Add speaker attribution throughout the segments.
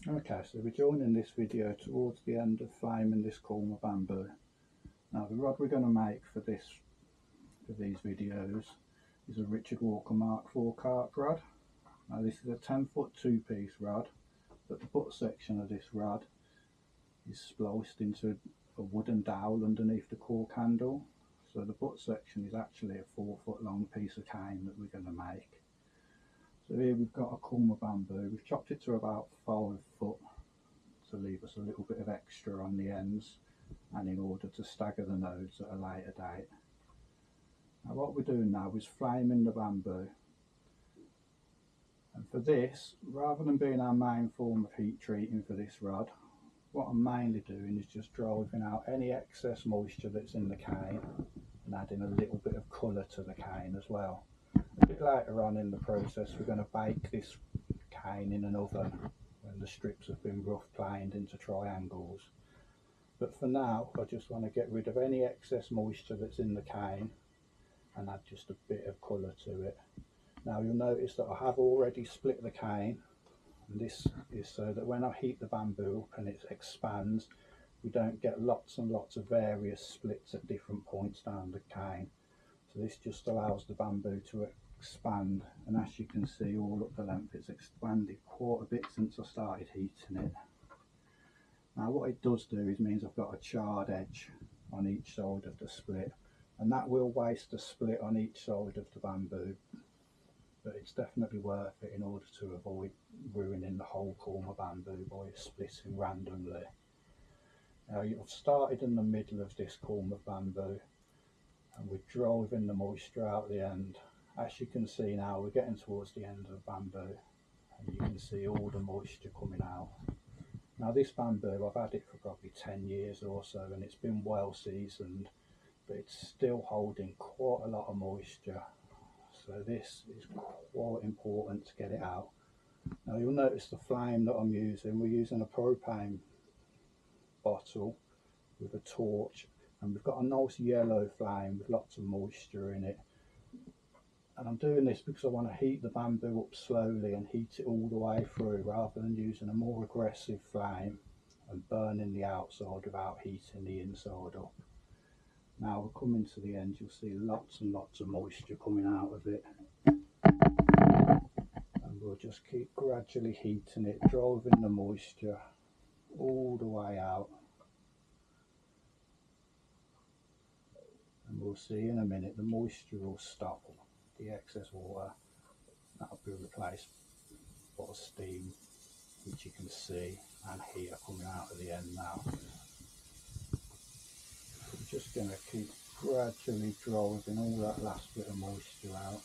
Speaker 1: Okay, so we're joining this video towards the end of flaming this corner bamboo. Now the rod we're going to make for these videos is a Richard Walker Mark IV carp rod. Now this is a 10-foot 2-piece rod, but the butt section of this rod is spliced into a wooden dowel underneath the cork handle. So the butt section is actually a 4-foot long piece of cane that we're going to make. So here we've got a corner bamboo. We've chopped it to about 5 foot to leave us a little bit of extra on the ends and in order to stagger the nodes at a later date. Now what we're doing now is flaming the bamboo, and for this, rather than being our main form of heat treating for this rod, what I'm mainly doing is just driving out any excess moisture that's in the cane and adding a little bit of colour to the cane as well. A bit later on in the process we're going to bake this cane in an oven when the strips have been rough planed into triangles. But for now I just want to get rid of any excess moisture that's in the cane and add just a bit of colour to it. Now you'll notice that I have already split the cane, and this is so that when I heat the bamboo up and it expands, we don't get lots and lots of various splits at different points down the cane. So this just allows the bamboo to expand, and as you can see all up the length it's expanded quite a bit since I started heating it. Now what it does do is means I've got a charred edge on each side of the split, and that will waste a split on each side of the bamboo, but it's definitely worth it in order to avoid ruining the whole corner bamboo by splitting randomly. Now you've started in the middle of this corner bamboo and we're driving the moisture out the end. As you can see now, we're getting towards the end of the bamboo and you can see all the moisture coming out. Now this bamboo, I've had it for probably 10 years or so and it's been well seasoned, but it's still holding quite a lot of moisture. So this is quite important to get it out. Now you'll notice the flame that I'm using, we're using a propane bottle with a torch, and we've got a nice yellow flame with lots of moisture in it. And I'm doing this because I want to heat the bamboo up slowly and heat it all the way through, rather than using a more aggressive flame and burning the outside without heating the inside up. Now we're coming to the end, you'll see lots and lots of moisture coming out of it. And we'll just keep gradually heating it, driving the moisture all the way out. And we'll see in a minute the moisture will stop, the excess water, that'll be replaced by steam, which you can see, and heat coming out at the end now. We're just going to keep gradually driving all that last bit of moisture out.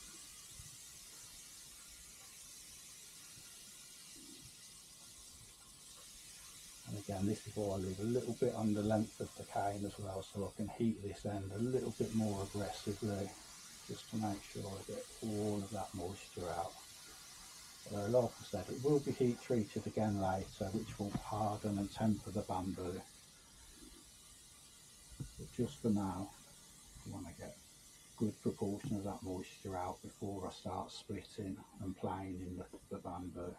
Speaker 1: And again, this is why I leave a little bit on the length of the cane as well, so I can heat this end a little bit more aggressively, just to make sure I get all of that moisture out. Like I said, it will be heat treated again later, which will harden and temper the bamboo. But just for now, I want to get a good proportion of that moisture out before I start splitting and planing the bamboo.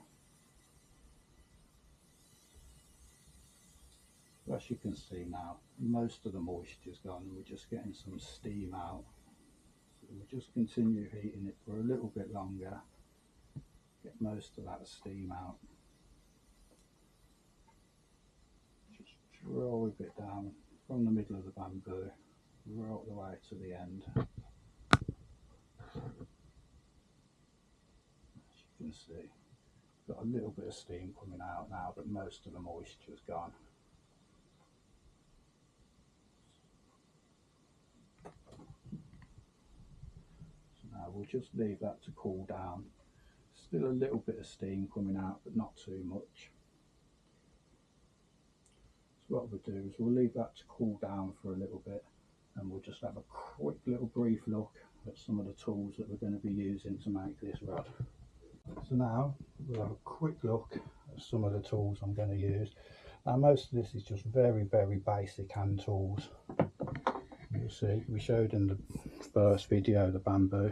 Speaker 1: So as you can see now, most of the moisture's gone and we're just getting some steam out. So we'll just continue heating it for a little bit longer, get most of that steam out. Just drive it down from the middle of the bamboo right the way to the end. As you can see, got a little bit of steam coming out now, but most of the moisture's gone. So now we'll just leave that to cool down. Still a little bit of steam coming out, but not too much. So what we'll do is we'll leave that to cool down for a little bit, and we'll just have a quick little brief look at some of the tools that we're going to be using to make this rod. So now we'll have a quick look at some of the tools I'm going to use. Now most of this is just very basic hand tools. You'll see, we showed in the first video the bamboo.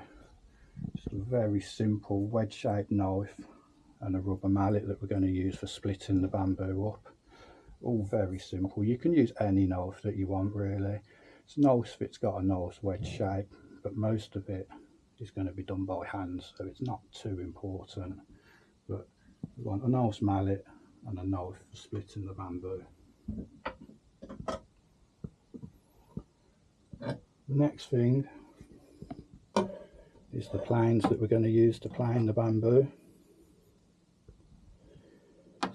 Speaker 1: Just a very simple wedge shaped knife and a rubber mallet that we're going to use for splitting the bamboo up. All very simple. You can use any knife that you want really. It's nice if it's got a nice wedge shape, but most of it is going to be done by hand, so it's not too important. But we want a nice mallet and a knife for splitting the bamboo. The next thing is the planes that we're going to use to plane the bamboo.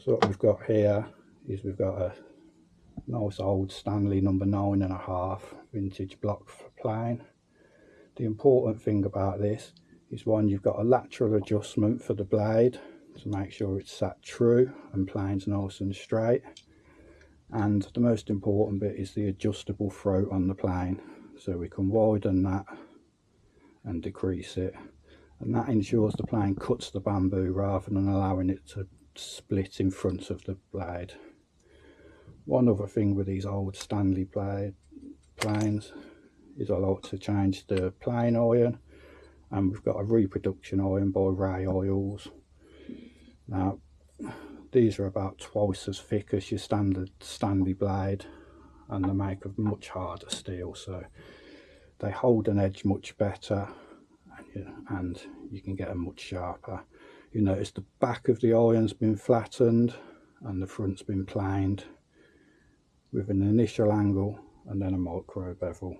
Speaker 1: So what we've got here is we've got a nice old Stanley number 9.5 vintage block plane. The important thing about this is, one, you've got a lateral adjustment for the blade to make sure it's sat true and planes nice and straight, and the most important bit is the adjustable throat on the plane, so we can widen that and decrease it, and that ensures the plane cuts the bamboo rather than allowing it to split in front of the blade. One other thing with these old Stanley planes is I like to change the plane iron, and we've got a reproduction iron by Ray Oils. Now these are about twice as thick as your standard Stanley blade, and they're made of much harder steel, so they hold an edge much better, and you can get them much sharper. You notice the back of the iron's been flattened and the front's been planed with an initial angle and then a micro bevel.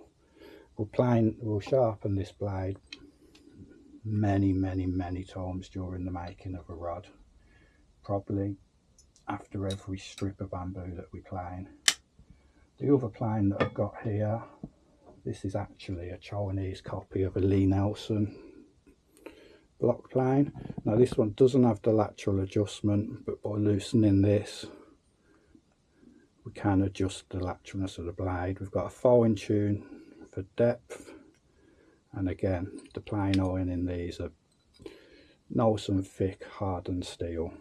Speaker 1: We'll sharpen this blade many times during the making of a rod, probably after every strip of bamboo that we plane. The other plane that I've got here, this is actually a Chinese copy of a Lee Nelson block plane. Now this one doesn't have the lateral adjustment, but by loosening this we can adjust the lateralness of the blade. We've got a fine tune for depth, and again the plane iron in these are nice and thick, hardened steel.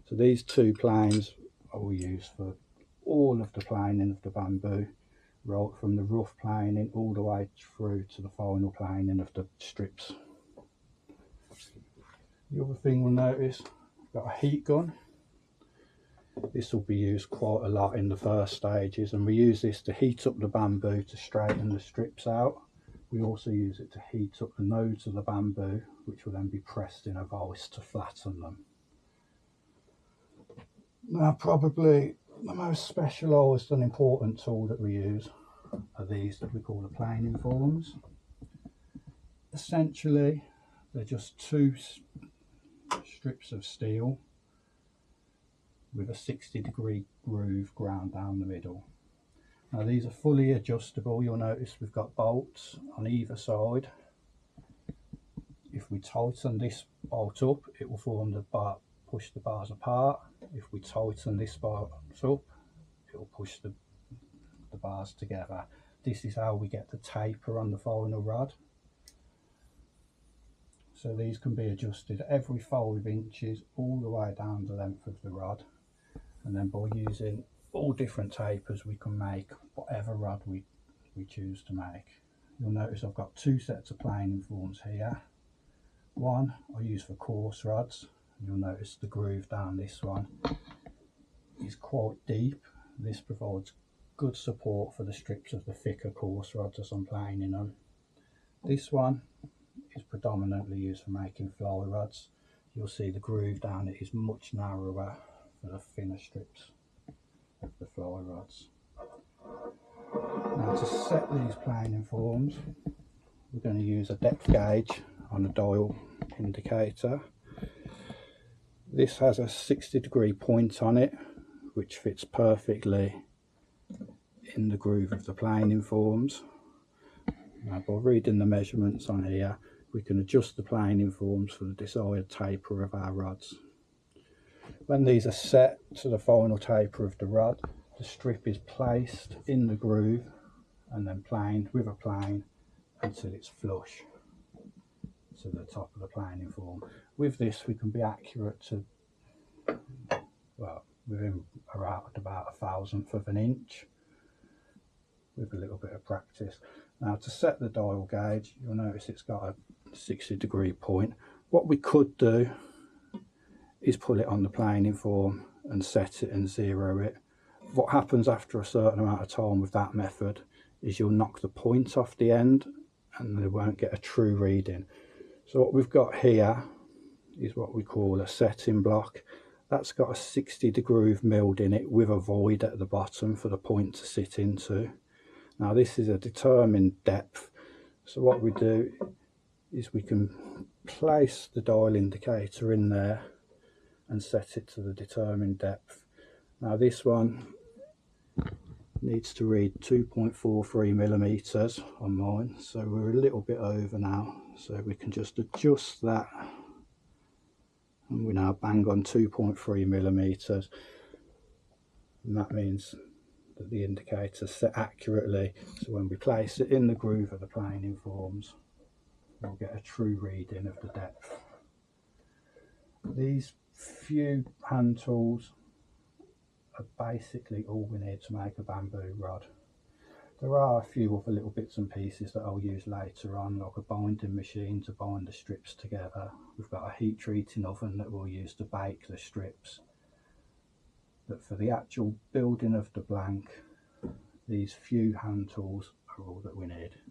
Speaker 1: So these two planes I will use for all of the planing of the bamboo, right from the rough planing all the way through to the final planing of the strips. The other thing we'll notice, we've got a heat gun. This will be used quite a lot in the first stages, and we use this to heat up the bamboo to straighten the strips out. We also use it to heat up the nodes of the bamboo, which will then be pressed in a vise to flatten them. Now probably the most specialised and important tool that we use are these that we call the planing forms. Essentially they're just two strips of steel with a 60-degree groove ground down the middle. Now these are fully adjustable. You'll notice we've got bolts on either side. If we tighten this bolt up, it will form the bar, push the bars apart. If we tighten this bolt up, it will push the bars together. This is how we get the taper on the final rod. So these can be adjusted every 5 inches all the way down the length of the rod, and then by using all different tapers we can make whatever rod we choose to make. You'll notice I've got two sets of planing forms here. One I use for coarse rods. You'll notice the groove down this one is quite deep. This provides good support for the strips of the thicker coarse rods as I'm planing them. This one is predominantly used for making fly rods. You'll see the groove down it is much narrower for the thinner strips of the fly rods. Now to set these planing forms, we're going to use a depth gauge on a dial indicator. This has a 60-degree point on it which fits perfectly in the groove of the planing forms. Now by reading the measurements on here, we can adjust the planing forms for the desired taper of our rods. When these are set to the final taper of the rod, the strip is placed in the groove and then planed with a plane until it's flush to the top of the planing form. With this we can be accurate to, well, within around about 1/1000th of an inch with a little bit of practice. Now to set the dial gauge, you'll notice it's got a 60-degree point. What we could do is pull it on the planing form and set it and zero it. What happens after a certain amount of time with that method is you'll knock the point off the end and they won't get a true reading. So what we've got here is what we call a setting block. That's got a 60 groove milled in it with a void at the bottom for the point to sit into. Now this is a determined depth, so what we do is we can place the dial indicator in there and set it to the determined depth. Now this one needs to read 2.43 millimeters on mine, so we're a little bit over now, so we can just adjust that and we now bang on 2.3 millimeters, and that means that the indicator is set accurately, so when we place it in the groove of the planing forms we'll get a true reading of the depth. These few hand tools are basically all we need to make a bamboo rod. There are a few other little bits and pieces that I'll use later on, like a binding machine to bind the strips together. We've got a heat treating oven that we'll use to bake the strips. But for the actual building of the blank, these few hand tools are all that we need.